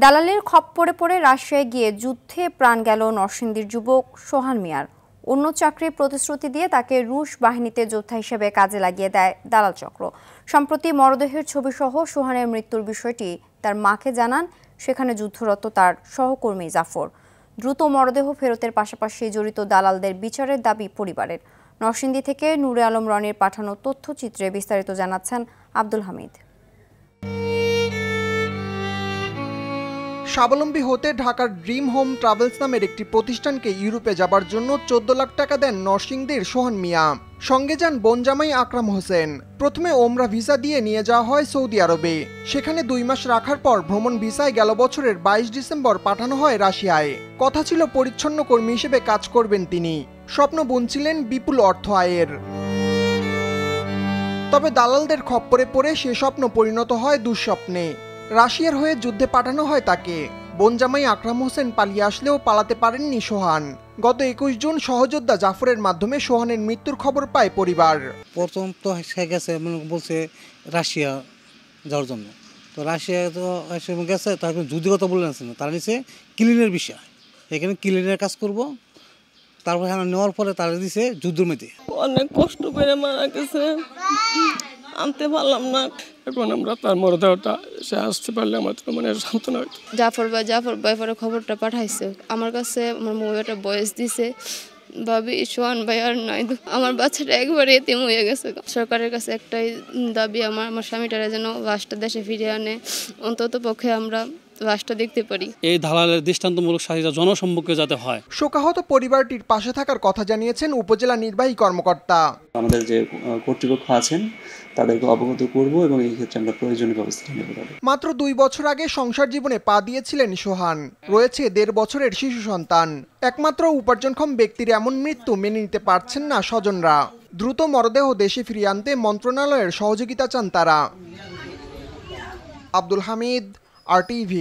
দালালের খপ্পরে পড়ে রাশিয়ায় গিয়ে যুদ্ধে প্রাণ গেল নরসিংদীর যুবক সোহান মিয়ার। অন্য চাকরির প্রতিশ্রুতি দিয়ে তাকে রুশ বাহিনীতে যোদ্ধা হিসেবে কাজে লাগিয়ে দেয় দালাল চক্র। সম্প্রতি মরদেহের ছবিসহ সোহানের মৃত্যুর বিষয়টি তার মাকে জানান সেখানে যুদ্ধরত তার সহকর্মী জাফর। দ্রুত মরদেহ ফেরতের পাশাপাশি জড়িত দালালদের বিচারের দাবি পরিবারের। নরসিংদী থেকে নূরে আলম রনির পাঠানো তথ্যচিত্রে বিস্তারিত জানাচ্ছেন আব্দুল হামিদ। স্বাবলম্বী হতে ঢাকার ড্রিম হোম ট্রাভেলস নামের একটি প্রতিষ্ঠানকে ইউরোপে যাবার জন্য 14 লাখ টাকা দেন নরসিংদীর সোহান মিয়া। সঙ্গে যান বোন জামাই আকরাম হোসেন। প্রথমে ওমরা ভিসা দিয়ে নিয়ে যাওয়া হয় সৌদি আরবে। সেখানে 2 মাস রাখার পর ভ্রমণ ভিসায় গেল বছরের 22 ডিসেম্বর পাঠানো হয় রাশিয়ায়। কথা ছিল পরিচ্ছন্ন কর্মী হিসেবে কাজ করবেন তিনি। স্বপ্ন বুনছিলেন বিপুল অর্থ আয়ের। তবে দালালদের খপ্পরে পড়ে সে স্বপ্ন পরিণত হয় দুঃস্বপ্নে। রাশিয়ার হয়ে যুদ্ধে পাঠানো হয় তাকে। বোন জামাই আকরাম হোসেন পালিয়ে আসলেও পালাতে পারেননি সোহান। গত 21 জুন সহযোদ্ধা জাফরের মাধ্যমে সোহানের মৃত্যুর খবর পায় পরিবার। প্রথম তো সে গেছে বলছে রাশিয়া যাওয়ার জন্য, তো রাশিয়া তো গেছে, তারপরে যুদ্ধের কথা বলে না, তারা নিচে ক্লিনের বিষয়, এখানে ক্লিনের কাজ করব। তারপরে নেওয়ার পরে তারা দিছে যুদ্ধের মেতে। অনেক কষ্ট করে মারা গেছে, আনতে পারলাম না। এখন আমরা তার মরদেহটা সে আসতে পারলে আমার তো মানে সান্ত্বনা হইতো। জাফর ভাই পরে খবরটা পাঠাইছে আমার কাছে, আমার মোবাইলটা ভয়েস দিছে, ভাবি সোহান ভাই আর নাই, আমার বাচ্চাটা একবারে এতিম হয়ে গেছে। সরকারের কাছে একটাই দাবি, আমার স্বামীটারে যেন লাশটা দেশে ফিরিয়ে আনে, অন্তত পক্ষে আমরা লাশটা দেখতে পারি। এই দালালের দৃষ্টান্তমূলক শাস্তি জনসম্মুখে যাতে হয়। শোকাহত পরিবারটির পাশে থাকার কথা জানিয়েছেন উপজেলা নির্বাহী কর্মকর্তা। আমাদের যে কর্তৃপক্ষ আছেন তাদেরকে অবগত করব এবং এই ক্ষেত্রে আমরা প্রয়োজনীয় ব্যবস্থা নেব। মাত্র 2 বছর আগে সংসার জীবনে পা দিয়েছিলেন সোহান। রয়েছে 1.5 বছরের শিশু সন্তান। একমাত্র উপার্জনক্ষম ব্যক্তির এমন মৃত্যু মেনে নিতে পারছেন না স্বজনরা। দ্রুত মরদেহ দেশে ফিরিয়ে আনতে মন্ত্রণালয়ের সহযোগিতা চান তারা। আব্দুল হামিদ, RTV।